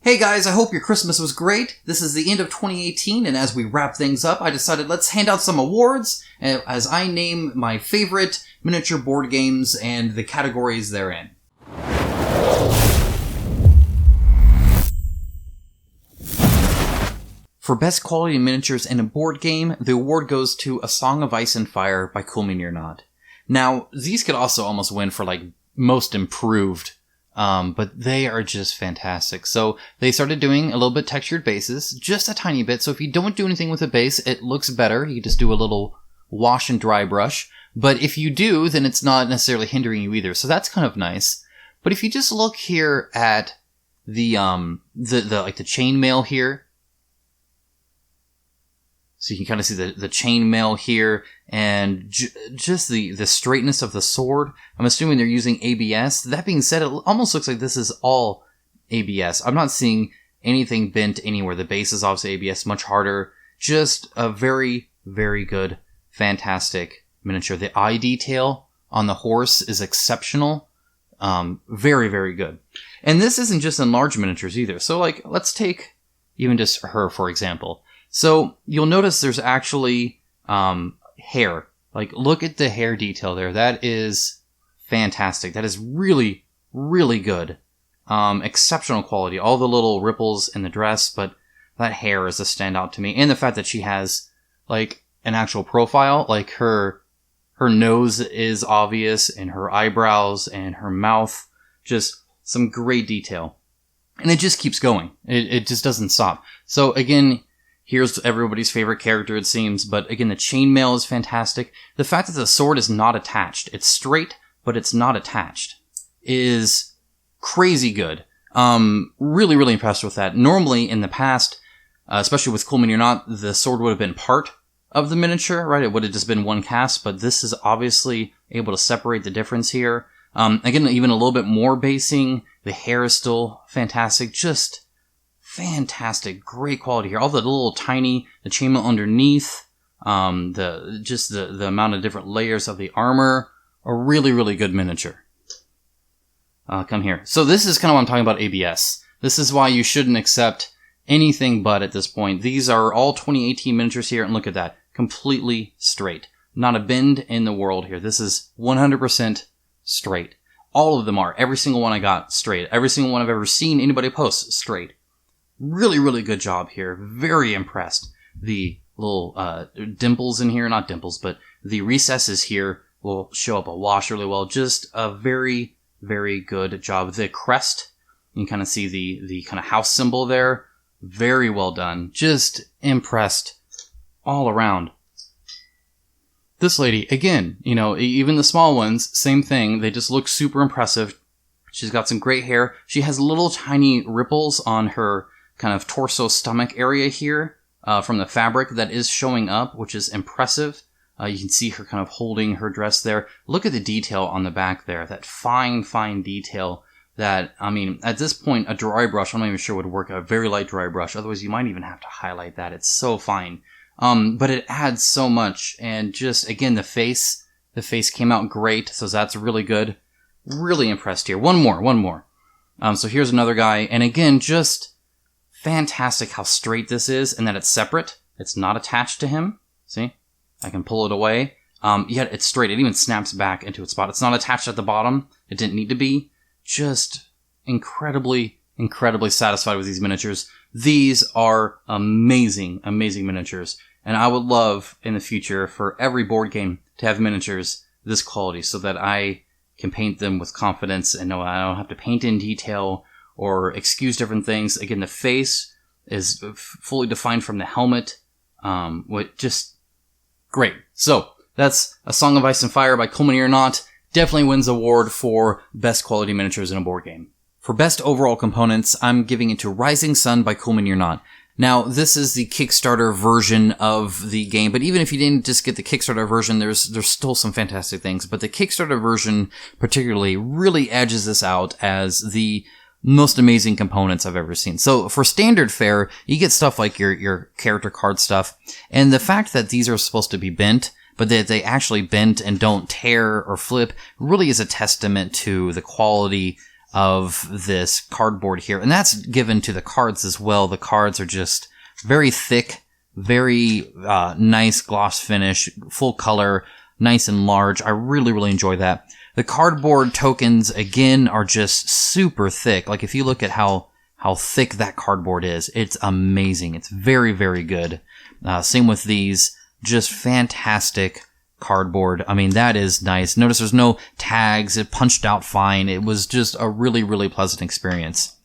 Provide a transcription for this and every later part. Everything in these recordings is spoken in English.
Hey guys, I hope your Christmas was great. This is the end of 2018, and as we wrap things up, I decided let's hand out some awards as I name my favorite miniature board games and the categories they're in. For Best Quality Miniatures in a Board Game, the award goes to A Song of Ice and Fire by Cool Mini or Not. Now, these could also almost win for Most Improved, but they are just fantastic. So they started doing a little bit textured bases, just a tiny bit. So if you don't do anything with the base, it looks better. You just do a little wash and dry brush. But if you do, then it's not necessarily hindering you either. So that's kind of nice. But if you just look here at the chainmail here, so you can kind of see the chainmail here and just the straightness of the sword. I'm assuming they're using ABS. That being said, it almost looks like this is all ABS. I'm not seeing anything bent anywhere. The base is obviously ABS, much harder. Just a very, very good, fantastic miniature. The eye detail on the horse is exceptional. Very, very good. And this isn't just in large miniatures either. So let's take even just her, for example. So you'll notice there's actually hair. Look at the hair detail there. That is fantastic. That is really, really good. Exceptional quality. All the little ripples in the dress, but that hair is a standout to me. And the fact that she has an actual profile, her nose is obvious, and her eyebrows and her mouth, just some great detail. And it just keeps going. It just doesn't stop. So again, here's everybody's favorite character, it seems. But again, the chainmail is fantastic. The fact that the sword is not attached, it's straight, but it's not attached, is crazy good. Really, really impressed with that. Normally, in the past, especially with Cool Mini or Not, the sword would have been part of the miniature, right? It would have just been one cast, but this is obviously able to separate the difference here. Again, even a little bit more basing. The hair is still fantastic. Just fantastic, great quality here. All the little tiny, the chainmail underneath, the amount of different layers of the armor, a really, really good miniature. Come here. So this is kind of what I'm talking about ABS. This is why you shouldn't accept anything but at this point. These are all 2018 miniatures here, and look at that. Completely straight. Not a bend in the world here. This is 100% straight. All of them are. Every single one I got, straight. Every single one I've ever seen anybody post, straight. Really, really good job here. Very impressed. The little dimples in here, not dimples, but the recesses here will show up a wash really well. Just a very, very good job. The crest, you can kind of see the kind of house symbol there. Very well done. Just impressed all around. This lady, again, even the small ones, same thing. They just look super impressive. She's got some great hair. She has little tiny ripples on her kind of torso stomach area here from the fabric that is showing up, which is impressive. You can see her kind of holding her dress there. Look at the detail on the back there. That fine, fine detail that, at this point, a dry brush, I'm not even sure would work. A very light dry brush. Otherwise, you might even have to highlight that. It's so fine. But it adds so much. And just, again, the face came out great. So that's really good. Really impressed here. One more. So here's another guy. And again, just fantastic how straight this is and that it's separate. It's not attached to him. See? I can pull it away. Yet it's straight. It even snaps back into its spot. It's not attached at the bottom. It didn't need to be. Just incredibly, incredibly satisfied with these miniatures. These are amazing, amazing miniatures. And I would love in the future for every board game to have miniatures this quality so that I can paint them with confidence and know I don't have to paint in detail or excuse different things. Again, the face is fully defined from the helmet. Just great. So that's A Song of Ice and Fire by Cool Mini or Not. Definitely wins the award for best quality miniatures in a board game. For best overall components, I'm giving it to Rising Sun by Cool Mini or Not. Now, this is the Kickstarter version of the game, but even if you didn't just get the Kickstarter version, there's still some fantastic things. But the Kickstarter version particularly really edges this out as the most amazing components I've ever seen. So for standard fare, you get stuff like your character card stuff, and the fact that these are supposed to be bent, but that they actually bent and don't tear or flip really is a testament to the quality of this cardboard here. And that's given to the cards as well. The cards are just very thick, very nice gloss finish, full color, nice and large. I really, really enjoy that. The cardboard tokens, again, are just super thick. Like, if you look at how thick that cardboard is, it's amazing. It's very, very good. Same with these. Just fantastic cardboard. I mean, that is nice. Notice there's no tags. It punched out fine. It was just a really, really pleasant experience.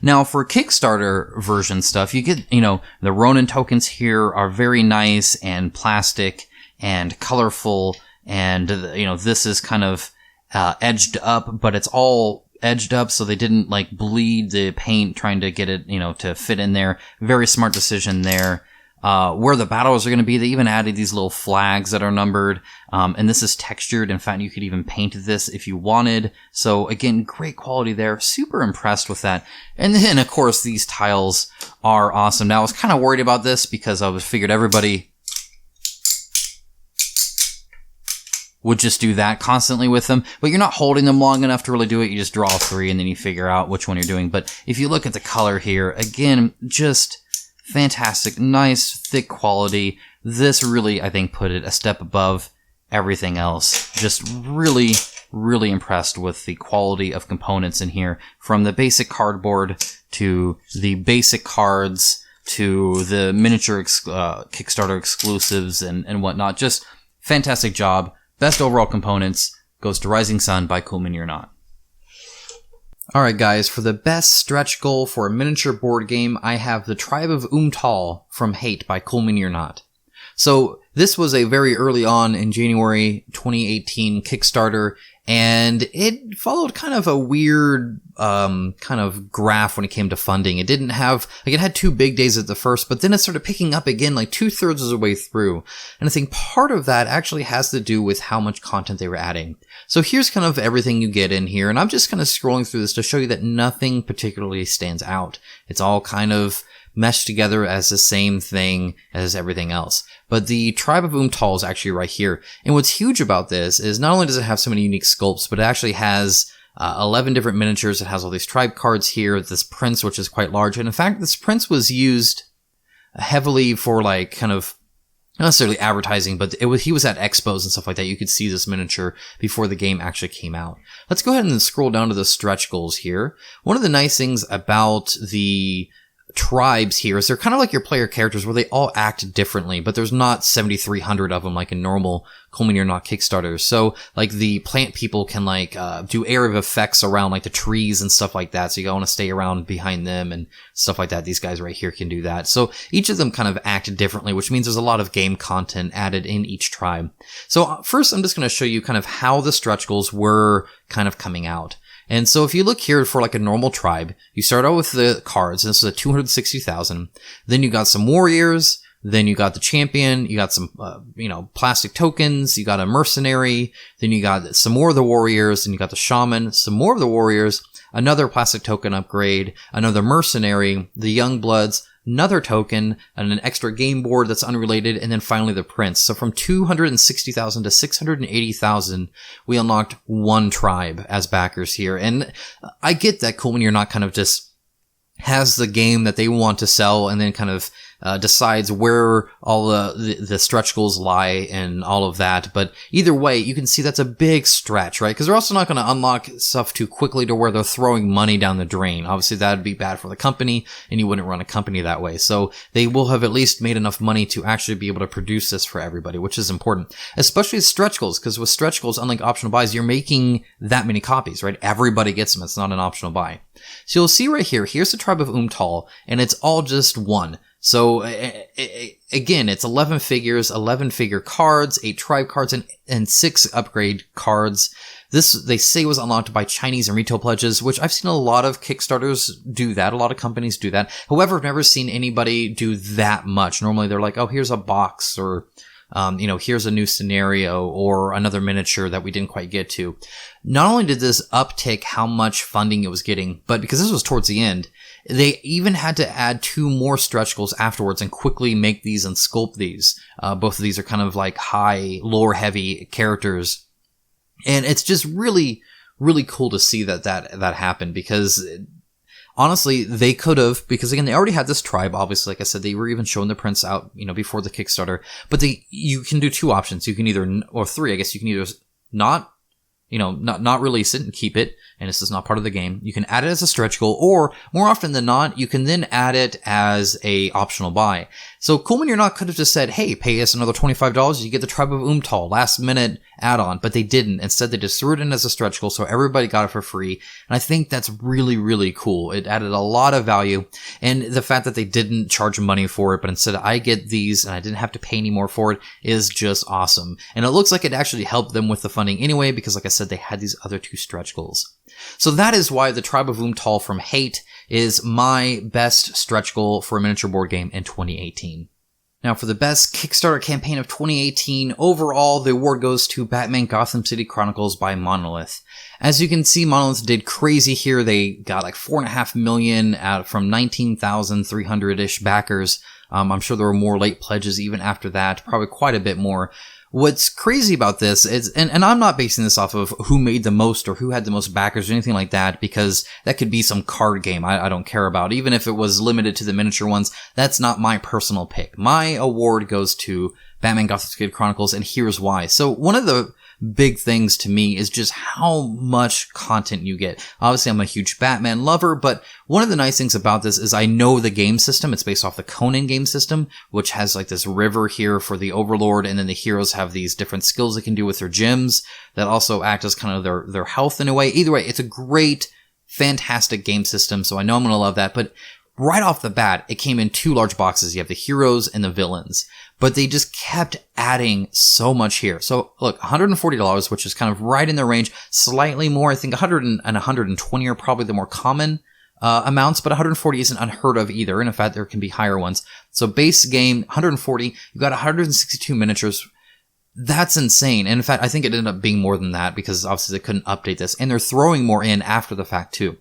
Now, for Kickstarter version stuff, you get, the Ronin tokens here are very nice and plastic and colorful. And, this is kind of edged up, but it's all edged up so they didn't, bleed the paint trying to get it, to fit in there. Very smart decision there. Where the battles are going to be, they even added these little flags that are numbered. And this is textured. In fact, you could even paint this if you wanted. So again, great quality there. Super impressed with that. And then, of course, these tiles are awesome. Now, I was kind of worried about this because I figured everybody would just do that constantly with them, but you're not holding them long enough to really do it. You just draw 3 and then you figure out which one you're doing. But if you look at the color here, again, just fantastic, nice, thick quality. This really, I think, put it a step above everything else. Just really, really impressed with the quality of components in here, from the basic cardboard to the basic cards to the miniature Kickstarter exclusives and whatnot. Just fantastic job. Best overall components goes to Rising Sun by Cool Mini or Not. Alright guys, for the best stretch goal for a miniature board game, I have the Tribe of Umtal from Hate by Cool Mini or Not. So this was a very early on in January 2018 Kickstarter, and it followed kind of a weird kind of graph when it came to funding. It didn't have, it had 2 big days at the first, but then it started picking up again 2/3 of the way through. And I think part of that actually has to do with how much content they were adding. So here's kind of everything you get in here, and I'm just kind of scrolling through this to show you that nothing particularly stands out. It's all kind of meshed together as the same thing as everything else. But the Tribe of Umtal is actually right here. And what's huge about this is not only does it have so many unique sculpts, but it actually has 11 different miniatures. It has all these tribe cards here, this prince, which is quite large. And in fact, this prince was used heavily for kind of, not necessarily advertising, but he was at expos and stuff like that. You could see this miniature before the game actually came out. Let's go ahead and scroll down to the stretch goals here. One of the nice things about the tribes here is they're kind of like your player characters, where they all act differently, but there's not 7,300 of them like in normal Cool Mini or Not Kickstarters. So the plant people can do area of effects around the trees and stuff like that. So you want to stay around behind them and stuff like that. These guys right here can do that. So each of them kind of act differently, which means there's a lot of game content added in each tribe. So first, I'm just going to show you kind of how the stretch goals were kind of coming out. And so if you look here for a normal tribe, you start out with the cards, and this is at 260,000. Then you got some warriors, then you got the champion, you got some, plastic tokens, you got a mercenary, then you got some more of the warriors, then you got the shaman, some more of the warriors, another plastic token upgrade, another mercenary, the young bloods, another token, and an extra game board that's unrelated, and then finally the prince. So from 260,000 to 680,000, we unlocked one tribe as backers here. And I get that Cool Mini or Not kind of just has the game that they want to sell, and then kind of decides where all the stretch goals lie and all of that. But either way, you can see that's a big stretch, right? Because they're also not going to unlock stuff too quickly to where they're throwing money down the drain. Obviously, that would be bad for the company, and you wouldn't run a company that way. So they will have at least made enough money to actually be able to produce this for everybody, which is important. Especially stretch goals, because with stretch goals, unlike optional buys, you're making that many copies, right? Everybody gets them. It's not an optional buy. So you'll see right here, here's the Tribe of Umtal, and it's all just one. So again, it's 11 figures, 11 figure cards, 8 tribe cards, and 6 upgrade cards. This, they say, was unlocked by Chinese and retail pledges, which I've seen a lot of Kickstarters do that. A lot of companies do that. However, I've never seen anybody do that much. Normally they're like, oh, here's a box, or here's a new scenario, or another miniature that we didn't quite get to. Not only did this uptick how much funding it was getting, but because this was towards the end, they even had to add 2 more stretch goals afterwards and quickly make these and sculpt these. Both of these are kind of high lore heavy characters. And it's just really, really cool to see that happened, because honestly, they could have, because again, they already had this tribe, obviously, like I said, they were even showing the prints out, before the Kickstarter, but you can do two options. You can either, or three, I guess, you can either not release it and keep it, and this is not part of the game. You can add it as a stretch goal, or more often than not, you can then add it as a optional buy. So Coolman You're Not could have just said, hey, pay us another $25, you get the Tribe of Umtal, last minute add-on, but they didn't. Instead, they just threw it in as a stretch goal, so everybody got it for free. And I think that's really, really cool. It added a lot of value, and the fact that they didn't charge money for it, but instead I get these and I didn't have to pay any more for it is just awesome. And it looks like it actually helped them with the funding anyway, because like I said, they had these other two stretch goals. So that is why the Tribe of Umtal from Hate is my best stretch goal for a miniature board game in 2018. Now, for the best Kickstarter campaign of 2018, overall, the award goes to Batman Gotham City Chronicles by Monolith. As you can see, Monolith did crazy here. They got like 4.5 million out from 19,300-ish backers. I'm sure there were more late pledges even after that, probably quite a bit more. What's crazy about this is, and I'm not basing this off of who made the most or who had the most backers or anything like that, because that could be some card game I don't care about. Even if it was limited to the miniature ones, that's not my personal pick. My award goes to Batman Gotham City Chronicles, and here's why. So one of the big things to me is just how much content you get. Obviously, I'm a huge Batman lover, but one of the nice things about this is I know the game system. It's based off the Conan game system, which has like this river here for the Overlord, and then the heroes have these different skills they can do with their gems that also act as kind of their health in a way. Either way, it's a great, fantastic game system, so I know I'm going to love that, but right off the bat, it came in two large boxes. You have the heroes and the villains. But they just kept adding so much here. So look, $140, which is kind of right in the range, slightly more. I think 100 and 120 are probably the more common amounts, but 140 isn't unheard of either. And in fact, there can be higher ones. So base game, 140, you've got 162 miniatures. That's insane. And in fact, I think it ended up being more than that, because obviously they couldn't update this, and they're throwing more in after the fact too.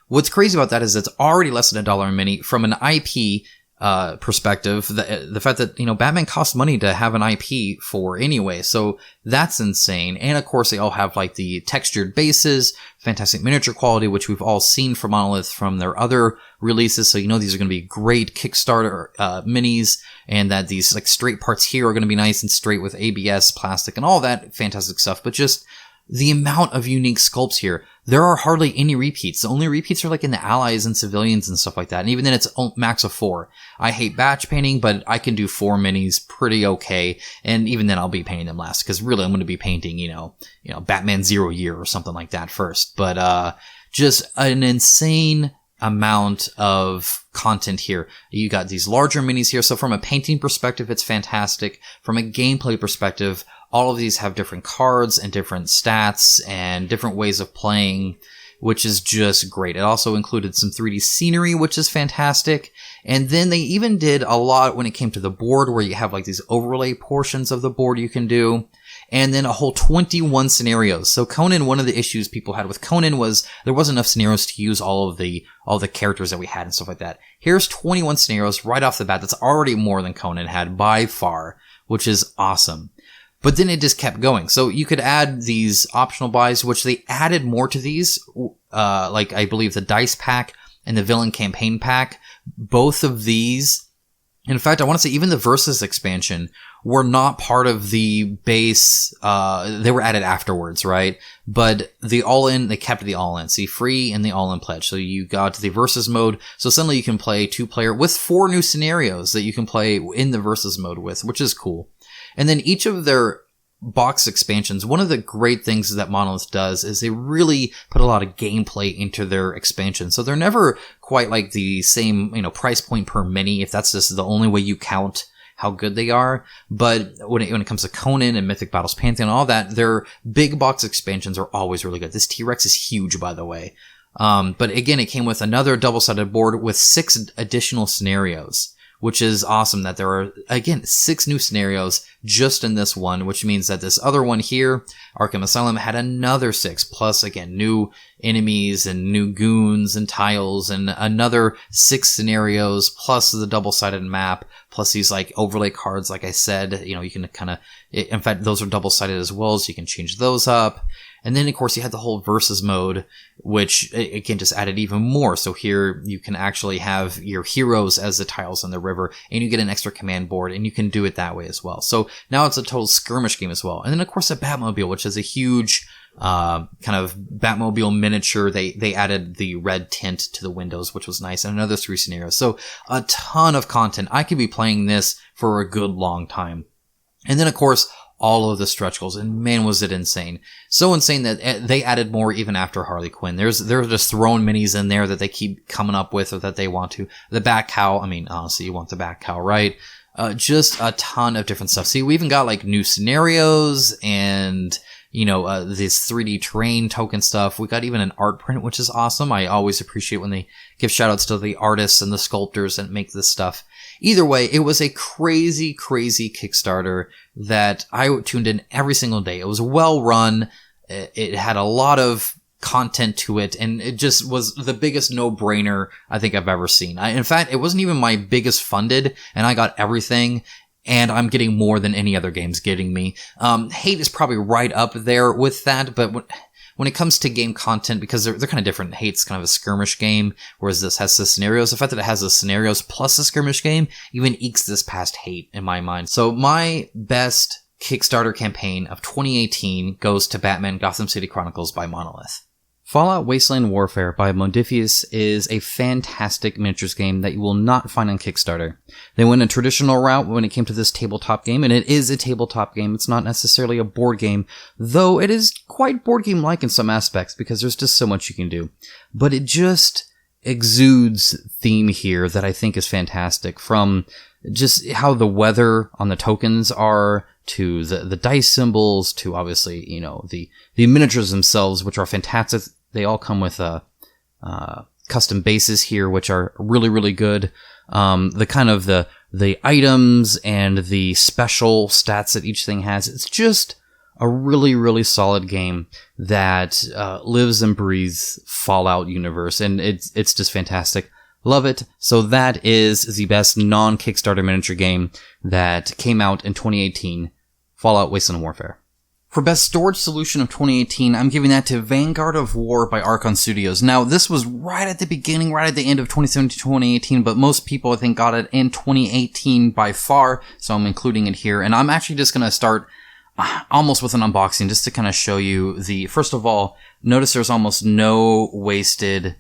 What's crazy about that is it's already less than $1 a mini from an IP perspective. The fact that, Batman costs money to have an IP for anyway. So that's insane. And of course, they all have like the textured bases, fantastic miniature quality, which we've all seen from Monolith from their other releases. So, these are going to be great Kickstarter, minis, and that these like straight parts here are going to be nice and straight with ABS, plastic, and all that fantastic stuff. But just the amount of unique sculpts here. There are hardly any repeats. The only repeats are like in the allies and civilians and stuff like that. And even then it's max of 4. I hate batch painting, but I can do 4 minis pretty okay. And even then I'll be painting them last, because really I'm going to be painting, Batman 0 Year or something like that first. But, just an insane amount of content here. You got these larger minis here. So from a painting perspective, it's fantastic. From a gameplay perspective, all of these have different cards and different stats and different ways of playing, which is just great. It also included some 3D scenery, which is fantastic. And then they even did a lot when it came to the board, where you have like these overlay portions of the board you can do. And then a whole 21 scenarios. So Conan, one of the issues people had with Conan was there wasn't enough scenarios to use all the characters that we had and stuff like that. Here's 21 scenarios right off the bat. That's already more than Conan had by far, which is awesome. But then it just kept going. So you could add these optional buys, which they added more to these, like I believe the dice pack and the villain campaign pack. Both of these, in fact, I want to say even the Versus expansion were not part of the base. They were added afterwards, right? But the all-in, they kept the all-in. See, free and the all-in pledge. So you got the Versus mode. So suddenly you can play 2-player with 4 new scenarios that you can play in the Versus mode with, which is cool. And then each of their box expansions, one of the great things that Monolith does is they really put a lot of gameplay into their expansion. So they're never quite like the same, price point per mini, if that's just the only way you count how good they are. But when it comes to Conan and Mythic Battles Pantheon and all that, their big box expansions are always really good. This T-Rex is huge, by the way. But again, it came with another double-sided board with 6 additional scenarios, which is awesome that there are, again, 6 new scenarios just in this one, which means that this other one here, Arkham Asylum, had another 6, plus, again, new enemies and new goons and tiles and another 6 scenarios, plus the double-sided map, plus these, like, overlay cards, like I said, you can kind of, in fact, those are double-sided as well, so you can change those up. And then, of course, you had the whole versus mode, which, again, just added even more. So here you can actually have your heroes as the tiles on the river, and you get an extra command board, and you can do it that way as well. So now it's a total skirmish game as well. And then, of course, the Batmobile, which is a huge kind of Batmobile miniature. They added the red tint to the windows, which was nice, and another 3 scenarios. So a ton of content. I could be playing this for a good long time. And then, of course, all of the stretch goals, and man, was it insane. So insane that they added more even after Harley Quinn. They're just throwing minis in there that they keep coming up with or that they want to. The Bat Cow, I mean, honestly, you want the Bat Cow, right? Just a ton of different stuff. See, we even got like new scenarios and, this 3D terrain token stuff. We got even an art print, which is awesome. I always appreciate when they give shout outs to the artists and the sculptors that make this stuff. Either way, it was a crazy, crazy Kickstarter that I tuned in every single day. It was well run. It had a lot of content to it, and it just was the biggest no-brainer I think I've ever seen. In fact, it wasn't even my biggest funded, and I got everything, and I'm getting more than any other game's getting me. Hate is probably right up there with that, but when it comes to game content, because they're kind of different. Hate's kind of a skirmish game, whereas this has the scenarios. The fact that it has the scenarios plus the skirmish game even ekes this past Hate in my mind. So my best Kickstarter campaign of 2018 goes to Batman Gotham City Chronicles by Monolith. Fallout Wasteland Warfare by Modifius is a fantastic miniatures game that you will not find on Kickstarter. They went a traditional route when it came to this tabletop game, and it is a tabletop game. It's not necessarily a board game, though it is quite board game-like in some aspects because there's just so much you can do. But it just exudes theme here that I think is fantastic, from just how the weather on the tokens are, to the dice symbols, to obviously, the miniatures themselves, which are fantastic. They all come with custom bases here, which are really, really good. The kind of the items and the special stats that each thing has. It's just a really, really solid game that lives and breathes Fallout universe, and it's just fantastic. Love it. So that is the best non-Kickstarter miniature game that came out in 2018, Fallout Wasteland Warfare. For Best Storage Solution of 2018, I'm giving that to Vanguard of War by Archon Studios. Now, this was right at the beginning, right at the end of 2017-2018, but most people, I think, got it in 2018 by far, so I'm including it here. And I'm actually just going to start almost with an unboxing just to kind of show you first of all, notice there's almost no wasted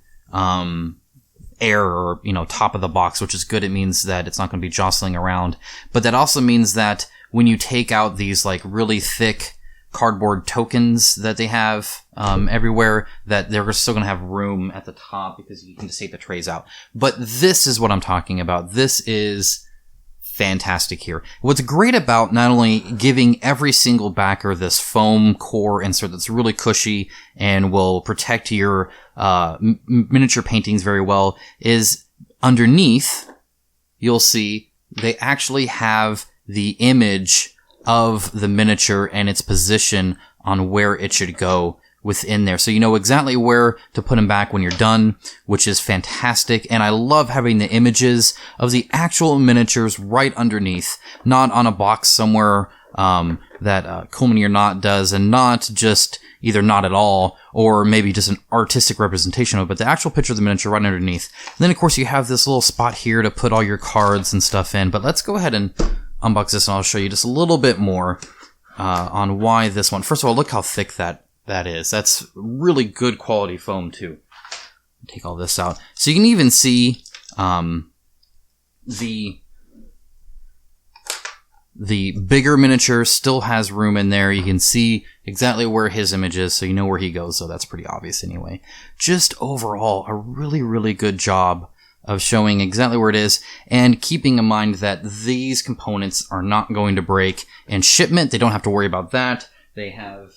air or, top of the box, which is good. It means that it's not going to be jostling around. But that also means that when you take out these like really thick cardboard tokens that they have everywhere, that they're still going to have room at the top because you can just take the trays out. But this is what I'm talking about. This is fantastic here. What's great about not only giving every single backer this foam core insert that's really cushy and will protect your miniature paintings very well, is underneath you'll see they actually have the image of the miniature and its position on where it should go within there. So you know exactly where to put them back when you're done, which is fantastic. And I love having the images of the actual miniatures right underneath, not on a box somewhere that Coleman or Not does, and not just either not at all or maybe just an artistic representation of it, but the actual picture of the miniature right underneath. And then, of course, you have this little spot here to put all your cards and stuff in. But let's go ahead and unbox this, and I'll show you just a little bit more on why this one. First of all, look how thick that is. That's really good quality foam too. Take all this out. So you can even see the bigger miniature still has room in there. You can see exactly where his image is, so you know where he goes, so that's pretty obvious anyway. Just overall, a really, really good job of showing exactly where it is, and keeping in mind that these components are not going to break in shipment. They don't have to worry about that. They have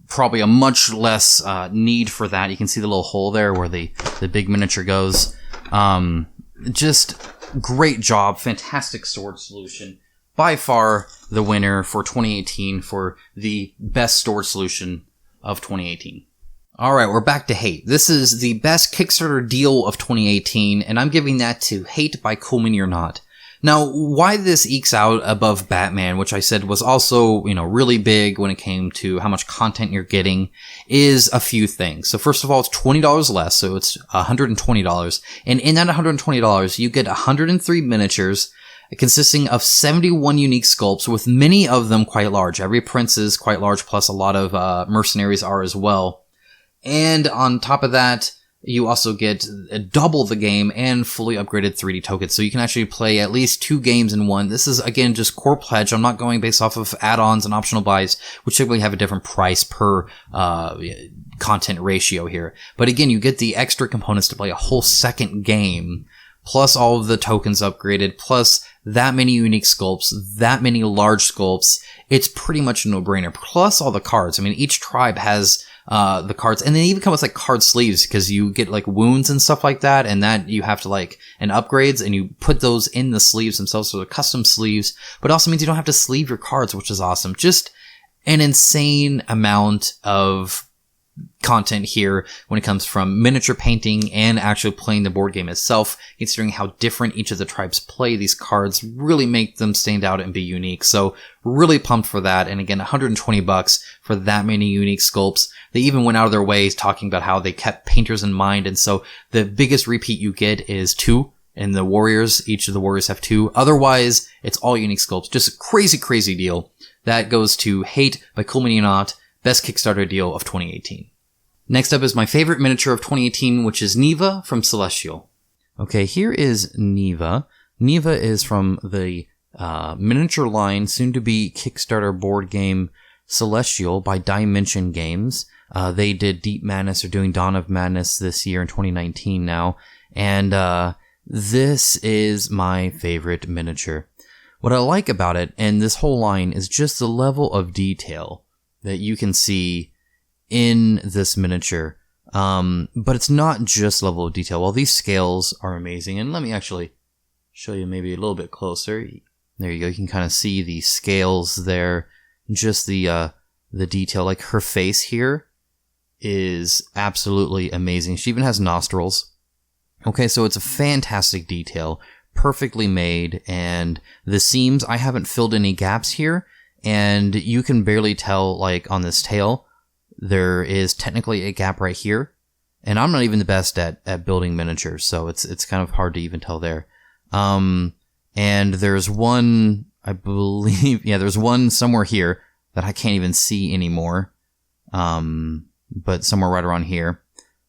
probably a much less need for that. You can see the little hole there where the big miniature goes. Just great job. Fantastic storage solution. By far the winner for 2018 for the best storage solution of 2018. Alright, we're back to Hate. This is the best Kickstarter deal of 2018, and I'm giving that to Hate by Coleman or Not. Now, why this ekes out above Batman, which I said was also, really big when it came to how much content you're getting, is a few things. So first of all, it's $20 less, so it's $120. And in that $120, you get 103 miniatures consisting of 71 unique sculpts, with many of them quite large. Every prince is quite large, plus a lot of mercenaries are as well. And on top of that, you also get double the game and fully upgraded 3D tokens. So you can actually play at least 2 games in one. This is, again, just core pledge. I'm not going based off of add-ons and optional buys, which typically have a different price per content ratio here. But again, you get the extra components to play a whole second game, plus all of the tokens upgraded, plus that many unique sculpts, that many large sculpts. It's pretty much a no-brainer. Plus all the cards. I mean, each tribe has the cards, and they even come with like card sleeves, because you get like wounds and stuff like that, and that you have to and upgrades, and you put those in the sleeves themselves, so they're custom sleeves, but it also means you don't have to sleeve your cards, which is awesome. Just an insane amount of content here when it comes from miniature painting and actually playing the board game itself. Considering how different each of the tribes play, these cards really make them stand out and be unique. So really pumped for that. And again, $120 for that many unique sculpts. They even went out of their way talking about how they kept painters in mind. And so the biggest repeat you get is 2. And the warriors, each of the warriors have 2. Otherwise, it's all unique sculpts. Just a crazy, crazy deal. That goes to Hate by Cool Mini Not, best Kickstarter deal of 2018. Next up is my favorite miniature of 2018, which is Neva from Celestial. Okay, here is Neva. Neva is from the miniature line, soon to be Kickstarter board game Celestial by Dimension Games. They did Deep Madness, or doing Dawn of Madness this year in 2019 now. And this is my favorite miniature. What I like about it, and this whole line, is just the level of detail that you can see in this miniature. But it's not just level of detail. Well, these scales are amazing. And let me actually show you maybe a little bit closer. There you go. You can kind of see the scales there. Just the detail. Like her face here is absolutely amazing. She even has nostrils. Okay, so it's a fantastic detail. Perfectly made. And the seams, I haven't filled any gaps here. And you can barely tell, like, on this tail, there is technically a gap right here. And I'm not even the best at building miniatures, so it's kind of hard to even tell there. And there's one, I believe, there's one somewhere here that I can't even see anymore. But somewhere right around here.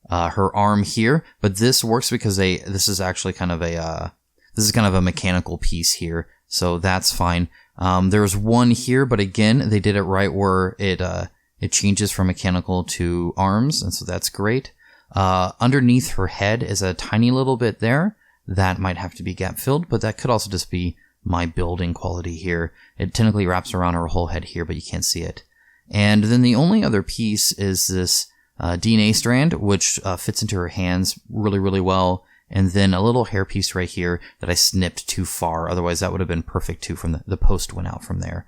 Her arm here. But this works because this is actually kind of a mechanical piece here. So that's fine. There's one here, but again, they did it right where it changes from mechanical to arms, and so that's great. Underneath her head is a tiny little bit there. That might have to be gap filled, but that could also just be my building quality here. It technically wraps around her whole head here, but you can't see it. And then the only other piece is this DNA strand, which fits into her hands really, really well. And then a little hairpiece right here that I snipped too far. Otherwise, that would have been perfect too. From the post went out from there.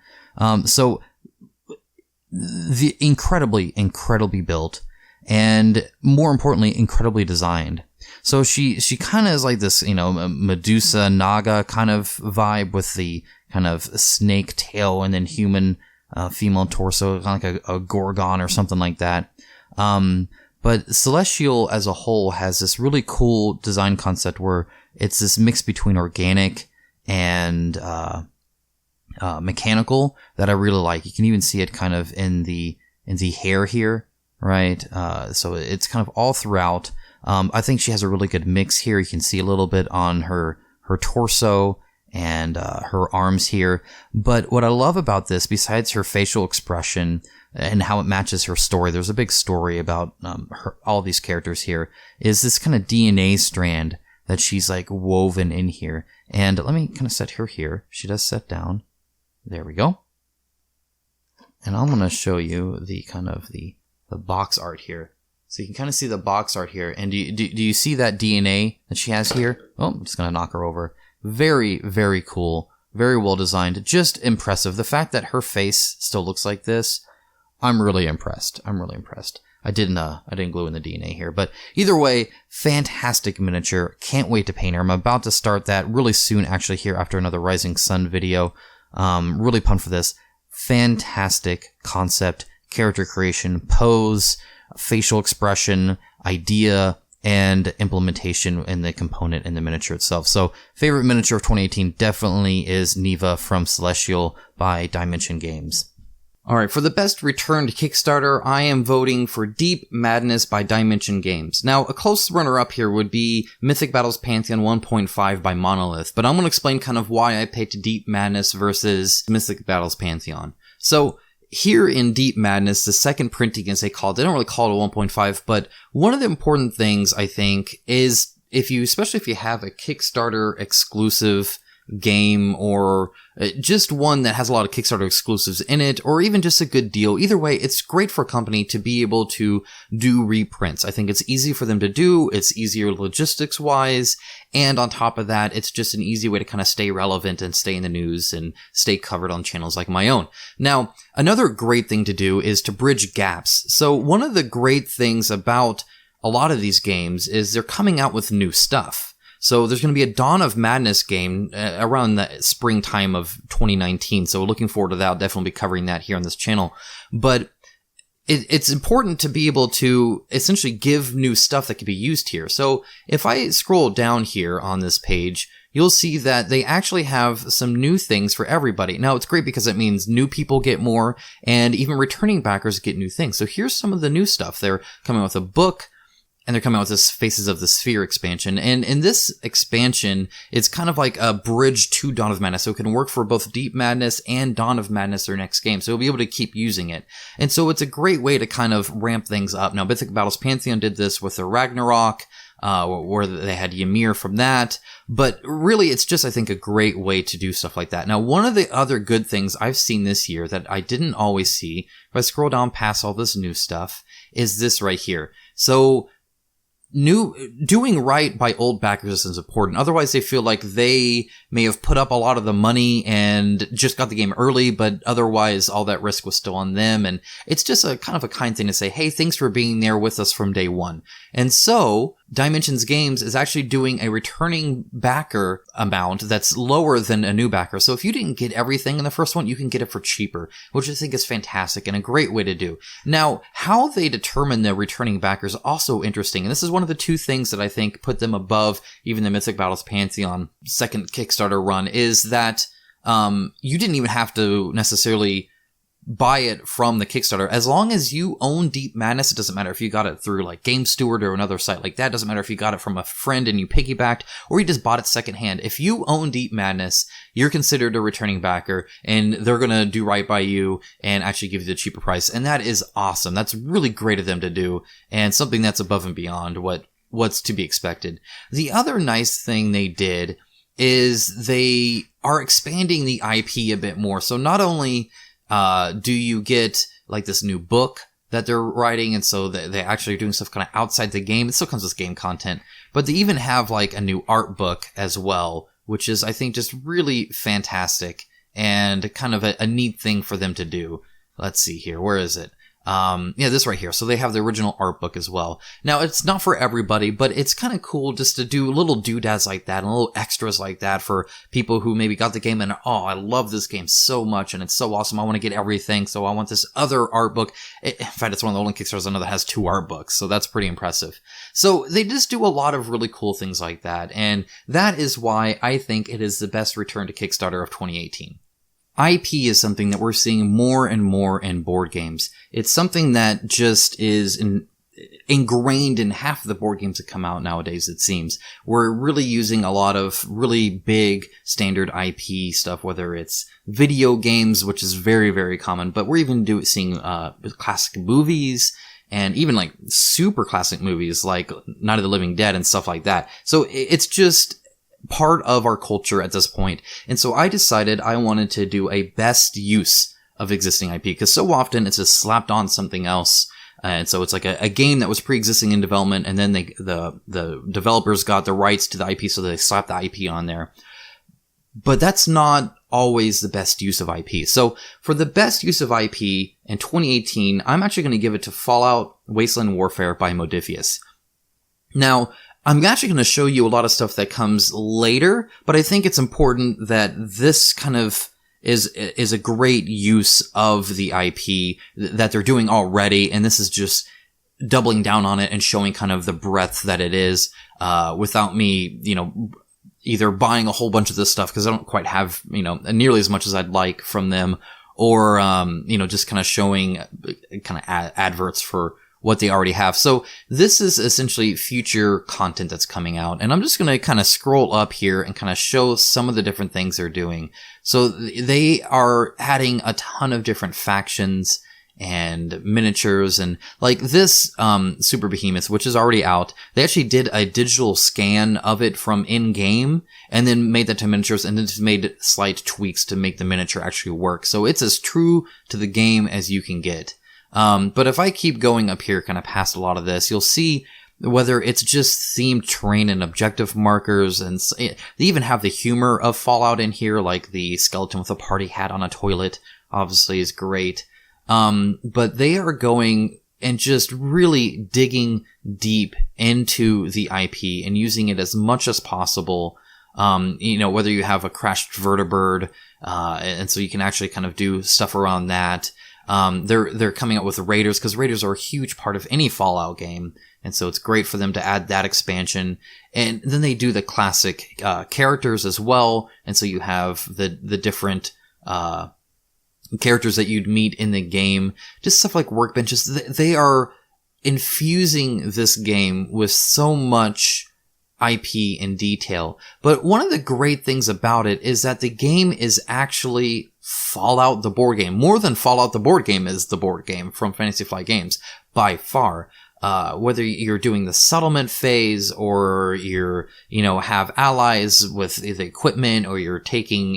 So the incredibly built, and more importantly, incredibly designed. So she kind of is like this, Medusa Naga kind of vibe with the kind of snake tail and then human female torso, kind of like a Gorgon or something like that. But Celestial as a whole has this really cool design concept where it's this mix between organic and mechanical that I really like. You can even see it kind of in the hair here, right? So it's kind of all throughout. I think she has a really good mix here. You can see a little bit on her torso and her arms here. But what I love about this, besides her facial expression and how it matches her story, there's a big story about all these characters here, is this kind of DNA strand that she's like woven in here. And let me kind of set her here. She does set down. There we go. And I'm going to show you the kind of the box art here. So you can kind of see the box art here. And do you see that DNA that she has here? Oh, I'm just going to knock her over. Very, very cool. Very well designed. Just impressive. The fact that her face still looks like this, I'm really impressed. I didn't glue in the DNA here, but either way, fantastic miniature. Can't wait to paint her. I'm about to start that really soon, actually, here after another Rising Sun video. Really pumped for this. Fantastic concept, character creation, pose, facial expression, idea, and implementation in the component in the miniature itself. So, favorite miniature of 2018 definitely is Neva from Celestial by Dimension Games. Alright, for the best returned Kickstarter, I am voting for Deep Madness by Dimension Games. Now, a close runner-up here would be Mythic Battles Pantheon 1.5 by Monolith, but I'm going to explain kind of why I picked Deep Madness versus Mythic Battles Pantheon. So, here in Deep Madness, the second printing, as they call it, they don't really call it a 1.5, but one of the important things, I think, is especially if you have a Kickstarter exclusive game or just one that has a lot of Kickstarter exclusives in it, or even just a good deal. Either way, it's great for a company to be able to do reprints. I think it's easy for them to do. It's easier logistics wise. And on top of that, it's just an easy way to kind of stay relevant and stay in the news and stay covered on channels like my own. Now, another great thing to do is to bridge gaps. So one of the great things about a lot of these games is they're coming out with new stuff. So there's going to be a Dawn of Madness game around the springtime of 2019. So looking forward to that. I'll definitely be covering that here on this channel. But it's important to be able to essentially give new stuff that can be used here. So if I scroll down here on this page, you'll see that they actually have some new things for everybody. Now, it's great because it means new people get more, and even returning backers get new things. So here's some of the new stuff. They're coming with a book, and they're coming out with this Faces of the Sphere expansion. And in this expansion, it's kind of like a bridge to Dawn of Madness. So it can work for both Deep Madness and Dawn of Madness, their next game. So you'll be able to keep using it. And so it's a great way to kind of ramp things up. Now, Mythic Battles Pantheon did this with their Ragnarok, where they had Ymir from that. But really, it's just, I think, a great way to do stuff like that. Now, one of the other good things I've seen this year that I didn't always see, if I scroll down past all this new stuff, is this right here. So, doing right by old backers is important. Otherwise, they feel like they may have put up a lot of the money and just got the game early, but otherwise all that risk was still on them. And it's just a kind of a kind thing to say, hey, thanks for being there with us from day one. And so Dimensions Games is actually doing a returning backer amount that's lower than a new backer. So if you didn't get everything in the first one, you can get it for cheaper, which I think is fantastic and a great way to do. Now, how they determine the returning backer is also interesting. And this is one of the two things that I think put them above even the Mythic Battles Pantheon second Kickstarter run, is that you didn't even have to necessarily buy it from the Kickstarter. As long as you own Deep Madness, it doesn't matter if you got it through like Game Steward or another site like that. It doesn't matter if you got it from a friend and you piggybacked, or you just bought it secondhand. If you own Deep Madness, you're considered a returning backer, and they're going to do right by you and actually give you the cheaper price. And that is awesome. That's really great of them to do, and something that's above and beyond what's to be expected. The other nice thing they did is they are expanding the IP a bit more. So not only do you get like this new book that they're writing, and so they actually are doing stuff kind of outside the game. It still comes with game content, but they even have like a new art book as well, which is, I think, just really fantastic and kind of a neat thing for them to do. Let's see here. Where is it? This right here. So they have the original art book as well. Now, it's not for everybody, but it's kind of cool just to do little doodads like that and little extras like that for people who maybe got the game and, oh, I love this game so much and it's so awesome. I want to get everything. So I want this other art book. In fact, it's one of the only Kickstarters I know that has 2 art books. So that's pretty impressive. So they just do a lot of really cool things like that. And that is why I think it is the best return to Kickstarter of 2018. IP is something that we're seeing more and more in board games. It's something that just is ingrained in half of the board games that come out nowadays, it seems. We're really using a lot of really big standard IP stuff, whether it's video games, which is very, very common, but we're even seeing classic movies, and even like super classic movies like Night of the Living Dead and stuff like that. So it's just part of our culture at this point. And so I decided I wanted to do a best use of existing IP, because so often it's just slapped on something else. And so it's like a game that was pre-existing in development, and then the developers got the rights to the IP, so they slapped the IP on there. But that's not always the best use of IP. So for the best use of IP in 2018, I'm actually going to give it to Fallout Wasteland Warfare by Modifius. Now, I'm actually going to show you a lot of stuff that comes later, but I think it's important that this kind of is a great use of the IP that they're doing already, and this is just doubling down on it and showing kind of the breadth that it is, without me, either buying a whole bunch of this stuff because I don't quite have, nearly as much as I'd like from them, or, just kind of showing kind of adverts for what they already have. So this is essentially future content that's coming out. And I'm just going to kind of scroll up here and kind of show some of the different things they're doing. So they are adding a ton of different factions and miniatures, and like this Super Behemoth, which is already out, they actually did a digital scan of it from in-game and then made that to miniatures and then just made slight tweaks to make the miniature actually work. So it's as true to the game as you can get. But if I keep going up here kind of past a lot of this, you'll see whether it's just themed terrain and objective markers, and they even have the humor of Fallout in here, like the skeleton with a party hat on a toilet obviously is great. But they are going and just really digging deep into the IP and using it as much as possible. Whether you have a crashed vertibird, and so you can actually kind of do stuff around that. They're coming up with raiders, because raiders are a huge part of any Fallout game. And so it's great for them to add that expansion. And then they do the classic, characters as well. And so you have the different, characters that you'd meet in the game, just stuff like workbenches. They are infusing this game with so much IP and detail. But one of the great things about it is that the game is actually Fallout the board game. More than Fallout the board game is the board game from Fantasy Flight Games, by far. Whether you're doing the settlement phase, or you're, have allies with the equipment, or you're taking,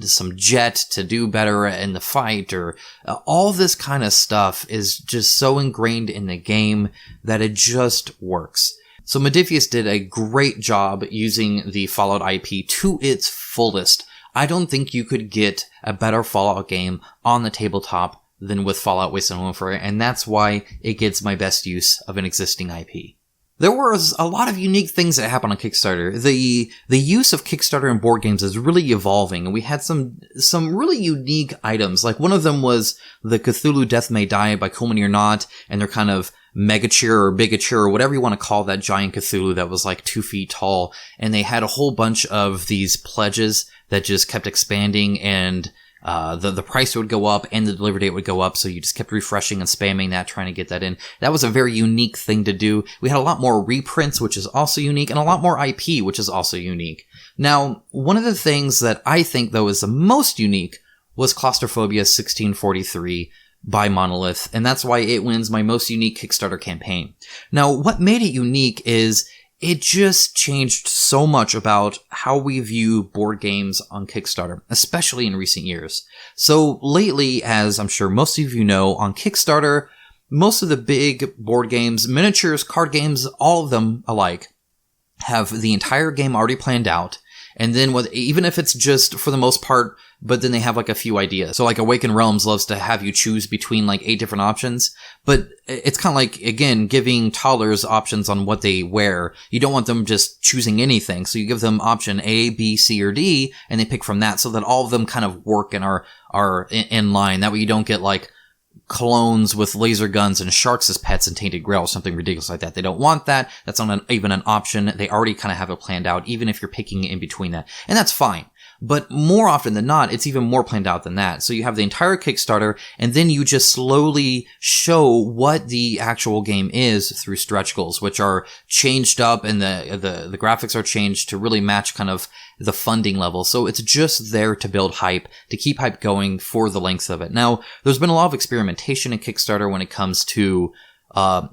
some jet to do better in the fight, or all this kind of stuff is just so ingrained in the game that it just works. So Modifius did a great job using the Fallout IP to its fullest. I don't think you could get a better Fallout game on the tabletop than with Fallout Wasteland Warfare, and that's why it gets my best use of an existing IP. There was a lot of unique things that happened on Kickstarter. The use of Kickstarter in board games is really evolving, and we had some really unique items. Like one of them was the Cthulhu Death May Die by Cool Mini or Not, and they're kind of Megacheer or Bigacheer or whatever you want to call that giant Cthulhu that was like 2 feet tall. And they had a whole bunch of these pledges that just kept expanding, and the price would go up and the delivery date would go up. So you just kept refreshing and spamming that, trying to get that in. That was a very unique thing to do. We had a lot more reprints, which is also unique, and a lot more IP, which is also unique. Now, one of the things that I think though is the most unique was Claustrophobia 1643 by Monolith, and that's why it wins my most unique Kickstarter campaign. Now, what made it unique is it just changed so much about how we view board games on Kickstarter, especially in recent years. So lately, as I'm sure most of you know, on Kickstarter, most of the big board games, miniatures, card games, all of them alike, have the entire game already planned out. And then even if it's just for the most part, but then they have like a few ideas. So like Awakened Realms loves to have you choose between like 8 different options, but it's kind of like, again, giving toddlers options on what they wear. You don't want them just choosing anything. So you give them option A, B, C, or D, and they pick from that so that all of them kind of work and are in line. That way you don't get like clones with laser guns and sharks as pets and Tainted Grail or something ridiculous like that. They don't want that. That's not even an option. They already kind of have it planned out, even if you're picking in between that. And that's fine. But more often than not, it's even more planned out than that. So you have the entire Kickstarter, and then you just slowly show what the actual game is through stretch goals, which are changed up, and the graphics are changed to really match kind of the funding level. So it's just there to build hype, to keep hype going for the length of it. Now, there's been a lot of experimentation in Kickstarter when it comes to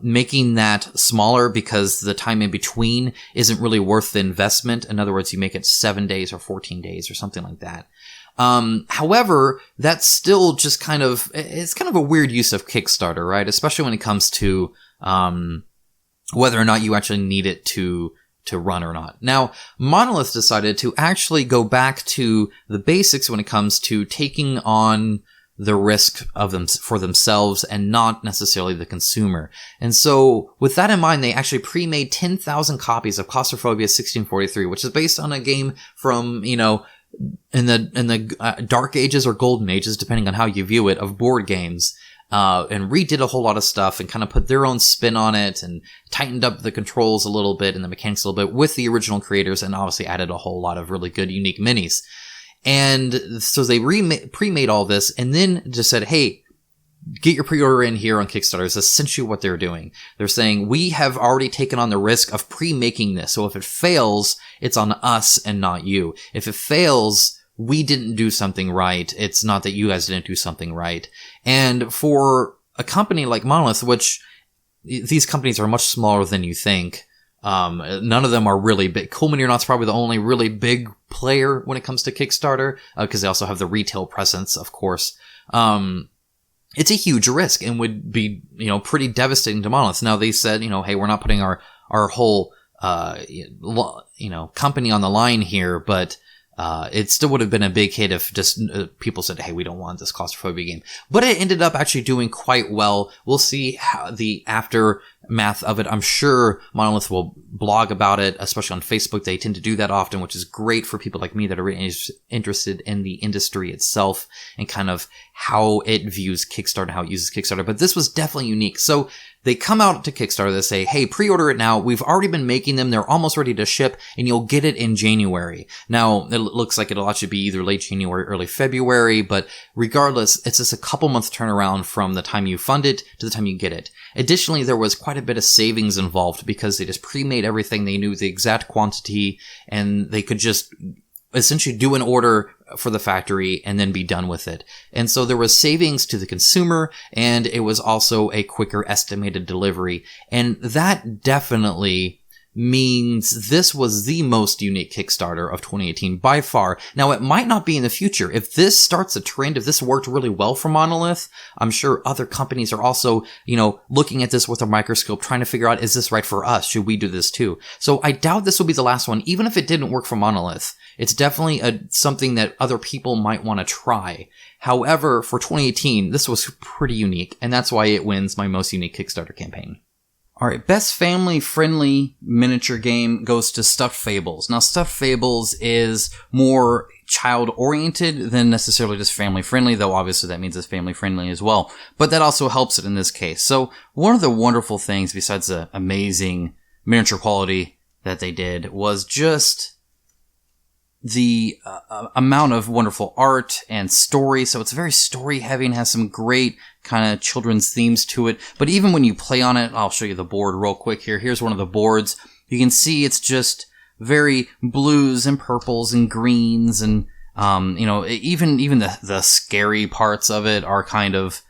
making that smaller, because the time in between isn't really worth the investment. In other words, you make it 7 days or 14 days or something like that. However, that's still just it's kind of a weird use of Kickstarter, right? Especially when it comes to, whether or not you actually need it to to run or not. Now, Monolith decided to actually go back to the basics when it comes to taking on the risk of them for themselves and not necessarily the consumer. And so with that in mind, they actually pre-made 10,000 copies of Claustrophobia 1643, which is based on a game from, in the Dark Ages or Golden Ages, depending on how you view it, of board games. And redid a whole lot of stuff and kind of put their own spin on it and tightened up the controls a little bit and the mechanics a little bit with the original creators, and obviously added a whole lot of really good, unique minis. And so they pre-made all this and then just said, hey, get your pre-order in here on Kickstarter. Is essentially what they're doing. They're saying, we have already taken on the risk of pre-making this. So if it fails, it's on us and not you. If it fails, we didn't do something right. It's not that you guys didn't do something right. And for a company like Monolith, which these companies are much smaller than you think, none of them are really big. Cool Mini or Not's probably the only really big player when it comes to Kickstarter, because they also have the retail presence, of course. It's a huge risk and would be, pretty devastating to Monolith. Now they said, hey, we're not putting our whole, company on the line here, but it still would have been a big hit if just people said, hey, we don't want this claustrophobia game. But it ended up actually doing quite well. We'll see how the aftermath of it. I'm sure Monolith will blog about it, especially on Facebook. They tend to do that often, which is great for people like me that are really interested in the industry itself and kind of how it views Kickstarter, how it uses Kickstarter. But this was definitely unique. So they come out to Kickstarter, they say, hey, pre-order it now. We've already been making them. They're almost ready to ship, and you'll get it in January. Now, it looks like it'll actually be either late January, early February, but regardless, it's just a couple month turnaround from the time you fund it to the time you get it. Additionally, there was quite a bit of savings involved because they just pre-made everything. They knew the exact quantity, and they could just essentially do an order for the factory and then be done with it. And so there was savings to the consumer, and it was also a quicker estimated delivery. And that definitely means this was the most unique Kickstarter of 2018 by far. Now, it might not be in the future. If this starts a trend, if this worked really well for Monolith, I'm sure other companies are also, looking at this with a microscope, trying to figure out, is this right for us? Should we do this too? So I doubt this will be the last one, even if it didn't work for Monolith. It's definitely something that other people might want to try. However, for 2018, this was pretty unique, and that's why it wins my most unique Kickstarter campaign. Alright, best family-friendly miniature game goes to Stuffed Fables. Now, Stuffed Fables is more child-oriented than necessarily just family-friendly, though obviously that means it's family-friendly as well. But that also helps it in this case. So, one of the wonderful things, besides the amazing miniature quality that they did, was just the amount of wonderful art and story. So it's very story heavy and has some great kind of children's themes to it. But even when you play on it, I'll show you the board real quick here. Here's one of the boards. You can see it's just very blues and purples and greens, and even the scary parts of it are kind of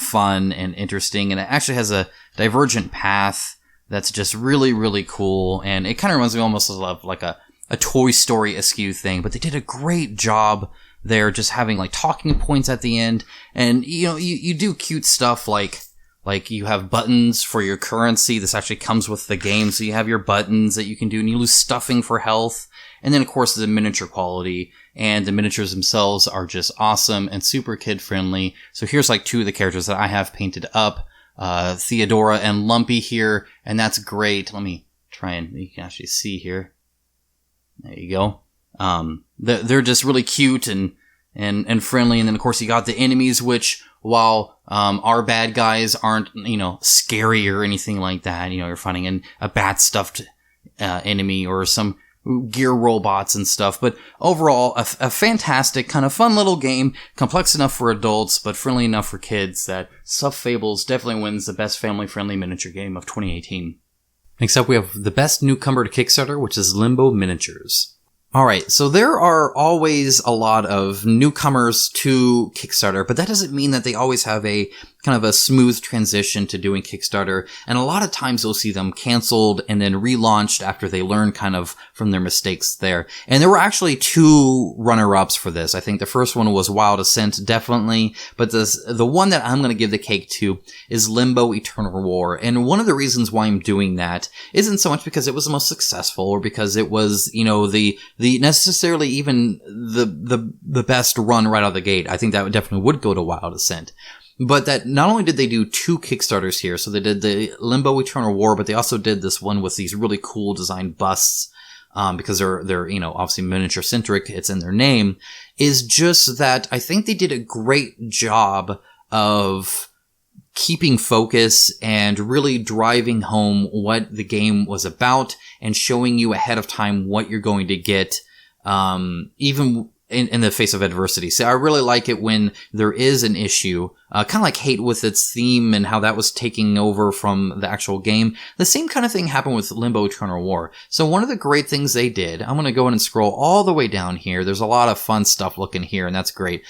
fun and interesting. And it actually has a divergent path that's just really, really cool. And it kind of reminds me almost of like a Toy Story askew thing, but they did a great job there, just having like talking points at the end. And you do cute stuff like you have buttons for your currency. This actually comes with the game, so you have your buttons that you can do, and you lose stuffing for health. And then of course the miniature quality, and the miniatures themselves are just awesome and super kid friendly. So here's like two of the characters that I have painted up, Theodora and Lumpy here, and that's great. Let me try and you can actually see here. There you go. They're just really cute and friendly. And then of course you got the enemies, which while, our bad guys aren't, scary or anything like that, you're fighting a bat stuffed, enemy or some gear robots and stuff. But overall, a fantastic kind of fun little game, complex enough for adults, but friendly enough for kids, that Stuffed Fables definitely wins the best family friendly miniature game of 2018. Next up, we have the best newcomer to Kickstarter, which is Limbo Miniatures. Alright, so there are always a lot of newcomers to Kickstarter, but that doesn't mean that they always have a kind of a smooth transition to doing Kickstarter. And a lot of times you'll see them canceled and then relaunched after they learn kind of from their mistakes there. And there were actually 2 runner-ups for this. I think the first one was Wild Ascent, definitely. But the one that I'm going to give the cake to is Limbo Eternal War. And one of the reasons why I'm doing that isn't so much because it was the most successful or because it was, you know, the necessarily even the best run right out of the gate. I think that definitely would go to Wild Ascent. But that not only did they do 2 Kickstarters here, so they did the Limbo Eternal War, but they also did this one with these really cool design busts, because they're, you know, obviously miniature centric, it's in their name, is just that I think they did a great job of keeping focus and really driving home what the game was about and showing you ahead of time what you're going to get, even in the face of adversity. So I really like it when there is an issue, kind of like Hate with its theme and how that was taking over from the actual game. The same kind of thing happened with Limbo Eternal War. So one of the great things they did, I'm going to go in and scroll all the way down here. There's a lot of fun stuff looking here, and that's great.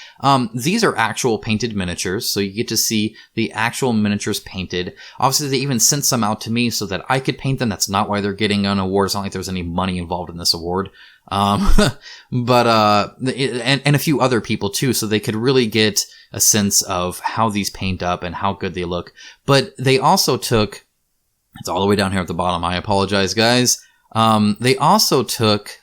These are actual painted miniatures, so you get to see the actual miniatures painted. Obviously, they even sent some out to me so that I could paint them. That's not why they're getting an award. It's not like there's any money involved in this award. And a few other people too, so they could really get a sense of how these paint up and how good they look. But they also took, it's all the way down here at the bottom, I apologize guys. They also took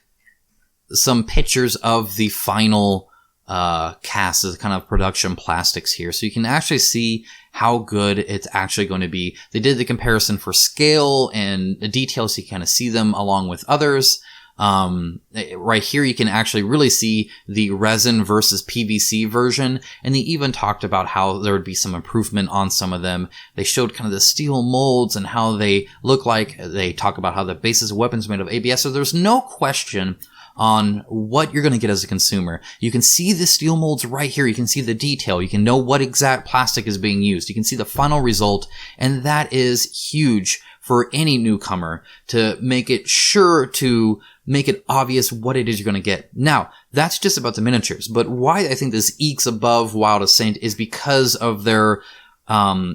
some pictures of the final, cast as kind of production plastics here. So you can actually see how good it's actually going to be. They did the comparison for scale and the details, so you kind of see them along with others. Right here you can actually really see the resin versus PVC version, and they even talked about how there would be some improvement on some of them. They showed kind of the steel molds and how they look like. They talk about how the bases of weapons are made of ABS, so there's no question on what you're going to get as a consumer. You can see the steel molds right here. You can see the detail. You can know what exact plastic is being used. You can see the final result, and that is huge for any newcomer to make it sure to make it obvious what it is you're going to get. Now, that's just about the miniatures, but why I think this ekes above Wild Ascent is because of their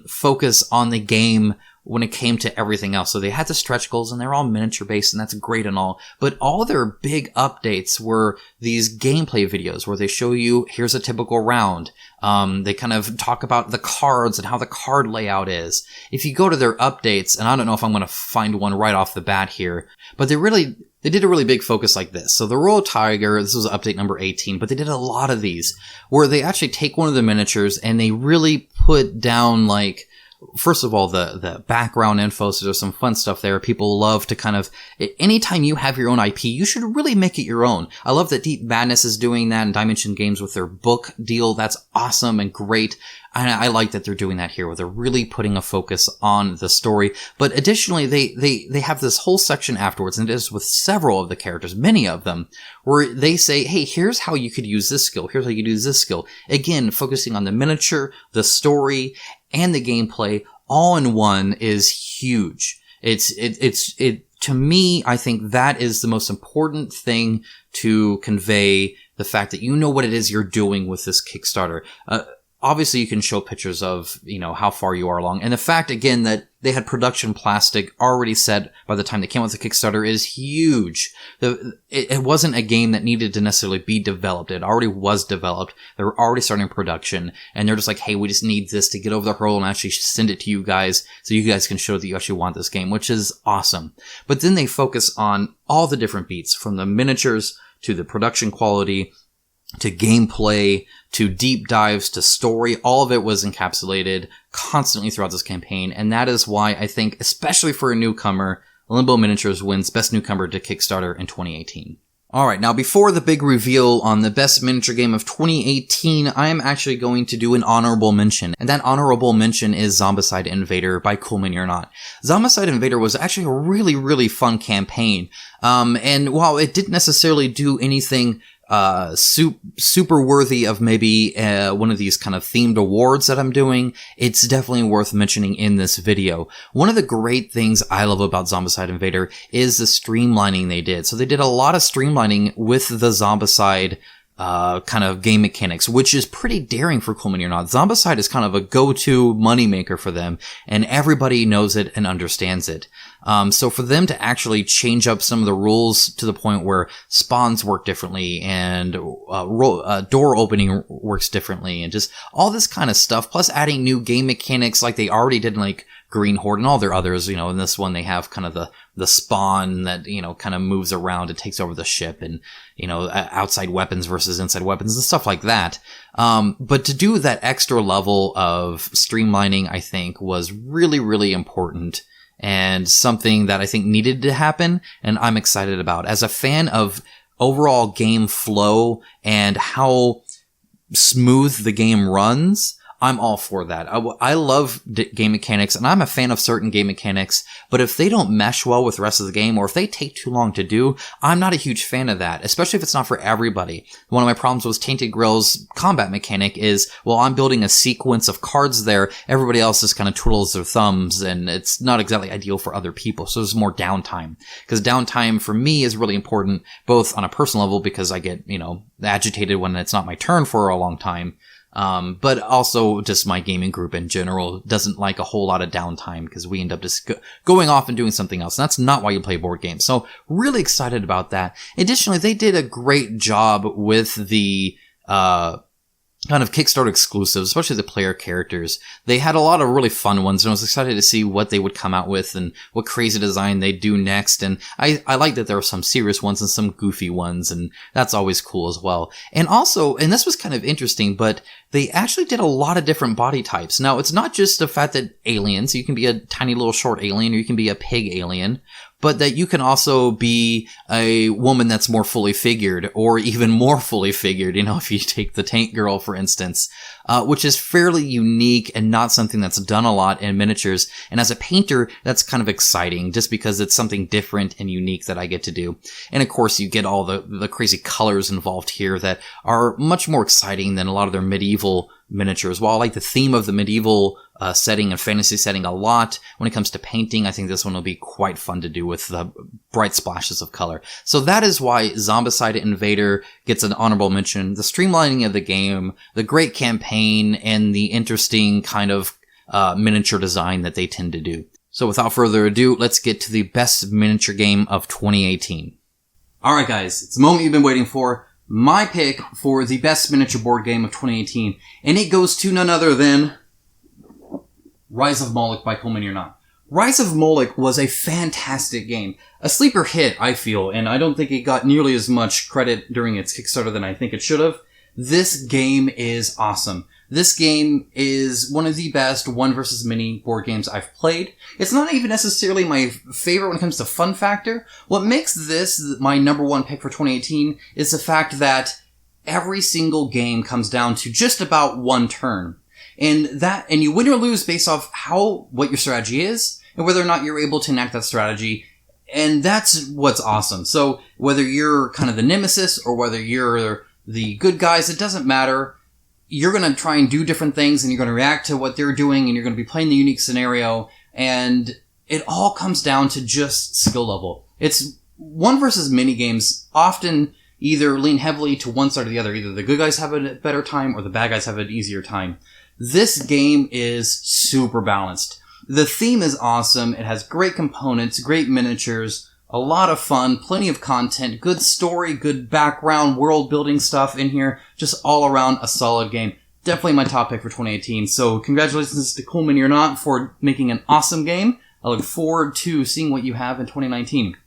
focus on the game when it came to everything else. So they had the stretch goals and they're all miniature based, and that's great and all, but all their big updates were these gameplay videos where they show you, here's a typical round. They kind of talk about the cards and how the card layout is. If you go to their updates, and I don't know if I'm going to find one right off the bat here, but they did a really big focus like this. So the Royal Tiger, this was update number 18, but they did a lot of these where they actually take one of the miniatures and they really put down, like, first of all, the background info. So there's some fun stuff there. People love to kind of, anytime you have your own IP, you should really make it your own. I love that Deep Madness is doing that, and Dimension Games with their book deal. That's awesome and great. And I like that they're doing that here, where they're really putting a focus on the story. But additionally, they have this whole section afterwards, and it is with several of the characters, many of them, where they say, hey, here's how you could use this skill. Here's how you use this skill. Again, focusing on the miniature, the story, and the gameplay all in one is huge. To me, I think that is the most important thing to convey the fact that you know what it is you're doing with this Kickstarter. Obviously, you can show pictures of, you know, how far you are along. And the fact, again, that they had production plastic already set by the time they came out with the Kickstarter is huge. It wasn't a game that needed to necessarily be developed. It already was developed. They were already starting production. And they're just like, hey, we just need this to get over the hurdle and actually send it to you guys so you guys can show that you actually want this game, which is awesome. But then they focus on all the different beats, from the miniatures to the production quality to gameplay, to deep dives, to story. All of it was encapsulated constantly throughout this campaign, and that is why I think, especially for a newcomer, Limbo Miniatures wins Best Newcomer to Kickstarter in 2018. Alright, now before the big reveal on the Best Miniature Game of 2018, I am actually going to do an honorable mention, and that honorable mention is Zombicide Invader by Cool Mini or Not. Zombicide Invader was actually a really, really fun campaign, and while it didn't necessarily do anything super worthy of maybe one of these kind of themed awards that I'm doing, it's definitely worth mentioning in this video. One of the great things I love about Zombicide Invader is the streamlining they did. So they did a lot of streamlining with the Zombicide kind of game mechanics, which is pretty daring for Cool Mini or Not. Zombicide is kind of a go-to moneymaker for them, and everybody knows it and understands it. So for them to actually change up some of the rules to the point where spawns work differently and door opening works differently and just all this kind of stuff, plus adding new game mechanics like they already did in like Green Horde and all their others, you know, in this one they have kind of the spawn that, you know, kind of moves around and takes over the ship and, you know, outside weapons versus inside weapons and stuff like that. But to do that extra level of streamlining, I think was really, really important and something that I think needed to happen and I'm excited about. As a fan of overall game flow and how smooth the game runs, I'm all for that. I love game mechanics, and I'm a fan of certain game mechanics, but if they don't mesh well with the rest of the game, or if they take too long to do, I'm not a huge fan of that, especially if it's not for everybody. One of my problems with Tainted Grail's combat mechanic is, well, I'm building a sequence of cards there, everybody else just kind of twiddles their thumbs, and it's not exactly ideal for other people, so there's more downtime. Because downtime for me is really important, both on a personal level, because I get, you know, agitated when it's not my turn for a long time, but also just my gaming group in general doesn't like a whole lot of downtime because we end up just going off and doing something else. And that's not why you play board games. So really excited about that. Additionally, they did a great job with the, kind of Kickstarter exclusives, especially the player characters. They had a lot of really fun ones, and I was excited to see what they would come out with and what crazy design they'd do next. And I like that there were some serious ones and some goofy ones, and that's always cool as well. And also, and this was kind of interesting, but they actually did a lot of different body types. Now, it's not just the fact that aliens, you can be a tiny little short alien, or you can be a pig alien, but that you can also be a woman that's more fully figured, or even more fully figured, you know, if you take the Tank Girl, for instance, which is fairly unique and not something that's done a lot in miniatures. And as a painter, that's kind of exciting, just because it's something different and unique that I get to do. And of course, you get all the crazy colors involved here that are much more exciting than a lot of their medieval miniatures. While I like the theme of the medieval setting and fantasy setting a lot, when it comes to painting, I think this one will be quite fun to do with the bright splashes of color. So that is why Zombicide Invader gets an honorable mention. The streamlining of the game, the great campaign, and the interesting kind of miniature design that they tend to do. So without further ado, let's get to the best miniature game of 2018. Alright guys, it's the moment you've been waiting for. My pick for the best miniature board game of 2018. And it goes to none other than Rise of Moloch by Cool Mini or Not. Rise of Moloch was a fantastic game. A sleeper hit, I feel, and I don't think it got nearly as much credit during its Kickstarter than I think it should have. This game is awesome. This game is one of the best one versus many board games I've played. It's not even necessarily my favorite when it comes to fun factor. What makes this my number one pick for 2018 is the fact that every single game comes down to just about one turn. And you win or lose based off what your strategy is and whether or not you're able to enact that strategy. And that's what's awesome. So whether you're kind of the nemesis or whether you're the good guys, it doesn't matter. You're going to try and do different things and you're going to react to what they're doing and you're going to be playing the unique scenario. And it all comes down to just skill level. It's one versus many games often either lean heavily to one side or the other. Either the good guys have a better time or the bad guys have an easier time. This game is super balanced. The theme is awesome. It has great components, great miniatures, a lot of fun, plenty of content, good story, good background, world building stuff in here. Just all around a solid game. Definitely my top pick for 2018. So congratulations to Cool Mini or Not for making an awesome game. I look forward to seeing what you have in 2019.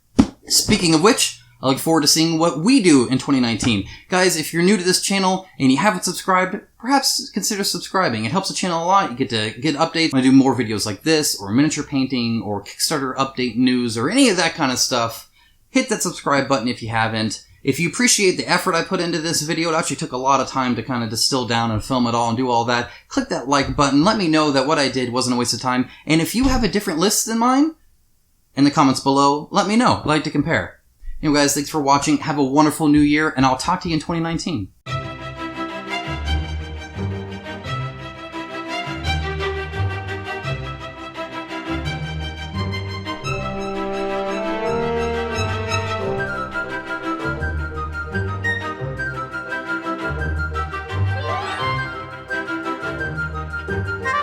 Speaking of which, I look forward to seeing what we do in 2019. Guys, if you're new to this channel and you haven't subscribed, perhaps consider subscribing. It helps the channel a lot. You get to get updates when I do more videos like this, or miniature painting, or Kickstarter update news, or any of that kind of stuff. Hit that subscribe button if you haven't. If you appreciate the effort I put into this video, it actually took a lot of time to kind of distill down and film it all and do all that. Click that like button. Let me know that what I did wasn't a waste of time. And if you have a different list than mine, in the comments below, let me know. I'd like to compare. Anyway, guys, thanks for watching. Have a wonderful new year, and I'll talk to you in 2019. Bye.